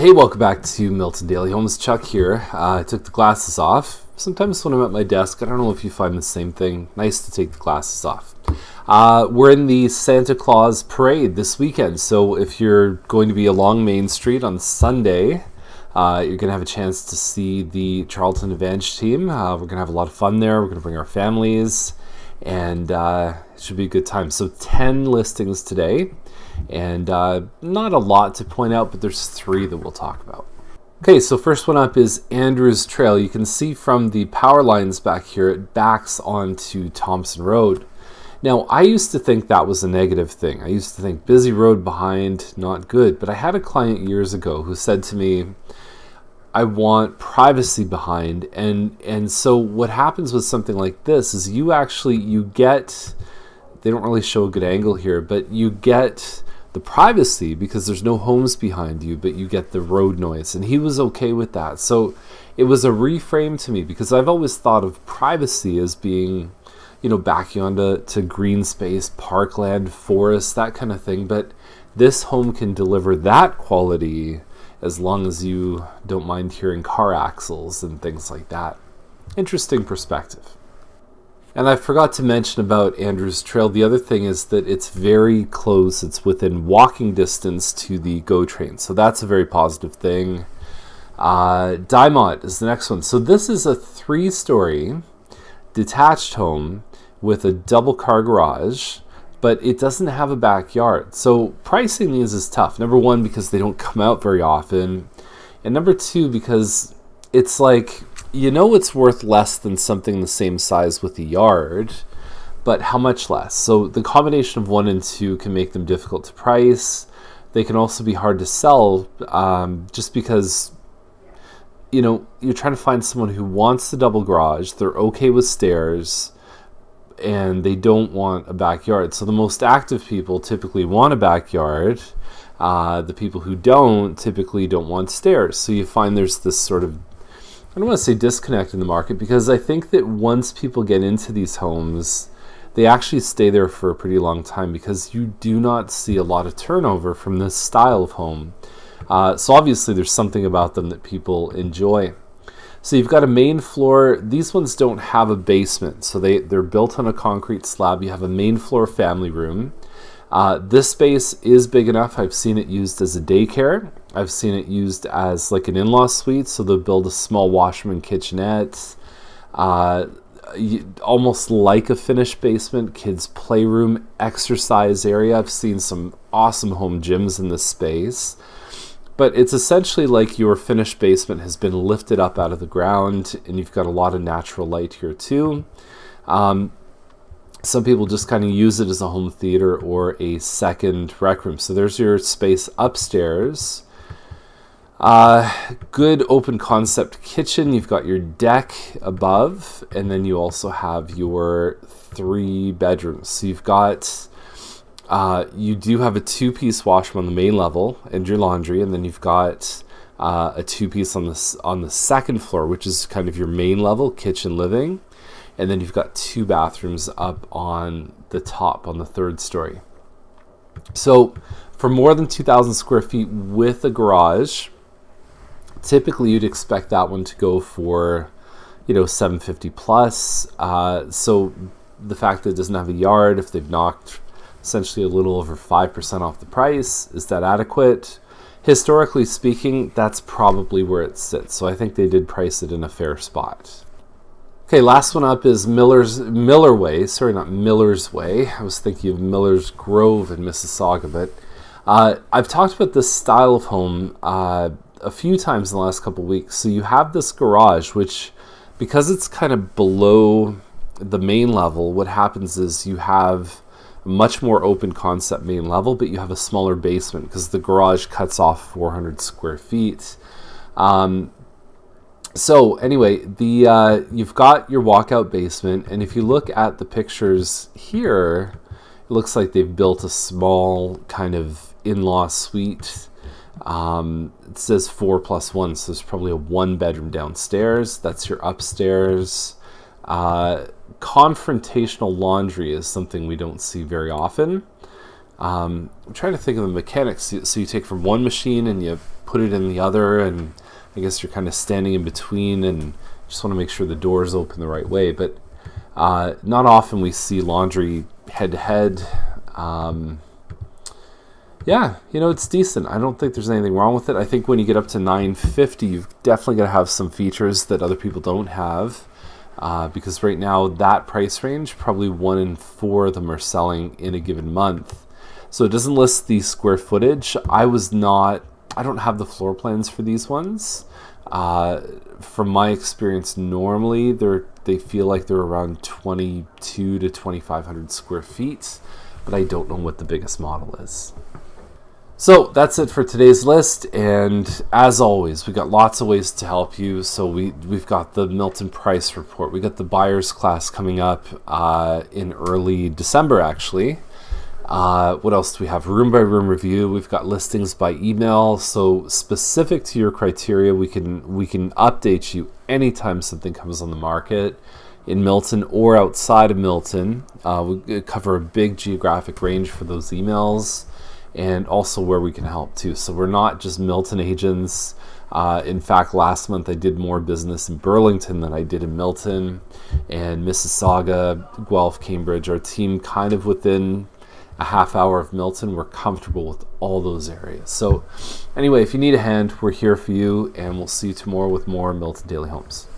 Hey, welcome back to Milton Daily Homes. Chuck here. I took the glasses off. Sometimes when I'm at my desk, I don't know if you find the same thing. Nice to take the glasses off. We're in the Santa Claus parade this weekend. So if you're going to be along Main Street on Sunday, you're going to have a chance to see the Charlton Advantage team. We're going to have a lot of fun there. We're going to bring our families, and it should be a good time. So 10 listings today. And not a lot to point out, but there's 3 that we'll talk about. Okay, so first one up is Andrews Trail. You can see from the power lines back here, it backs onto Thompson Road. Now, I used to think that was a negative thing. I used to think busy road behind, not good. But I had a client years ago who said to me, I want privacy behind. And so what happens with something like this is you get, they don't really show a good angle here, but you get the privacy because there's no homes behind you, but you get the road noise. And he was okay with that. So it was a reframe to me because I've always thought of privacy as being, backing onto green space, parkland, forest, that kind of thing. But this home can deliver that quality as long as you don't mind hearing car axles and things like that. Interesting perspective. And I forgot to mention about Andrews Trail. The other thing is that it's very close. It's within walking distance to the GO train. So that's a very positive thing. Diamont is the next one. So this is a 3-story detached home with a double car garage, but it doesn't have a backyard. So pricing these is tough. Number 1, because they don't come out very often. And number 2, because it's like, it's worth less than something the same size with a yard, but how much less? So the combination of 1 and 2 can make them difficult to price. They can also be hard to sell just because, you're trying to find someone who wants the double garage, they're okay with stairs, and they don't want a backyard. So the most active people typically want a backyard. The people who don't typically don't want stairs. So you find there's this sort of, I don't want to say disconnect in the market, because I think that once people get into these homes, they actually stay there for a pretty long time because you do not see a lot of turnover from this style of home. So obviously there's something about them that people enjoy. So you've got a main floor. These ones don't have a basement, so they're built on a concrete slab. You have a main floor family room. This space is big enough. I've seen it used as a daycare. I've seen it used as like an in-law suite, so they'll build a small washroom and kitchenette, almost like a finished basement, kids' playroom, exercise area. I've seen some awesome home gyms in this space. But it's essentially like your finished basement has been lifted up out of the ground, and you've got a lot of natural light here too. Some people just kind of use it as a home theater or a second rec room. So there's your space upstairs. Good open concept kitchen. You've got your deck above, and then you also have your 3 bedrooms. So you've got, you do have a 2-piece washroom on the main level and your laundry, and then you've got a 2-piece on the second floor, which is kind of your main level, kitchen, living. And then you've got 2 bathrooms up on the top, on the 3rd story. So for more than 2,000 square feet with a garage, typically you'd expect that one to go for, $750 plus. So the fact that it doesn't have a yard, if they've knocked essentially a little over 5% off the price, is that adequate? Historically speaking, that's probably where it sits. So I think they did price it in a fair spot. Okay, last one up is Miller Way. Sorry, not Miller's Way. I was thinking of Miller's Grove in Mississauga. But I've talked about this style of home a few times in the last couple of weeks. So you have this garage, which, because it's kind of below the main level, what happens is you have a much more open concept main level, but you have a smaller basement because the garage cuts off 400 square feet. So anyway, you've got your walkout basement, and if you look at the pictures here, it looks like they've built a small kind of in-law suite. It says 4+1, so there's probably a 1-bedroom downstairs. That's your upstairs. Confrontational laundry is something we don't see very often. I'm trying to think of the mechanics. So you take from one machine and you put it in the other, and I guess you're kind of standing in between and just want to make sure the doors open the right way. But not often we see laundry head to head. Yeah, it's decent. I don't think there's anything wrong with it. I think when you get up to $950, you've definitely got to have some features that other people don't have. Because right now, that price range, probably 1 in 4 of them are selling in a given month. So it doesn't list the square footage. I don't have the floor plans for these ones. From my experience, normally they feel like they're around 22 to 2,500 square feet, but I don't know what the biggest model is. So that's it for today's list, and as always, we've got lots of ways to help you. So we've got the Milton price report. We got the buyers class coming up in early December, actually. What else do we have? Room by room review. We've got listings by email. So specific to your criteria, we can update you anytime something comes on the market in Milton or outside of Milton. We cover a big geographic range for those emails, and also where we can help too. So we're not just Milton agents. In fact, last month I did more business in Burlington than I did in Milton, and Mississauga, Guelph, Cambridge. Our team kind of within a half hour of Milton. We're comfortable with all those areas. So anyway, if you need a hand, we're here for you, and we'll see you tomorrow with more Milton Daily Homes.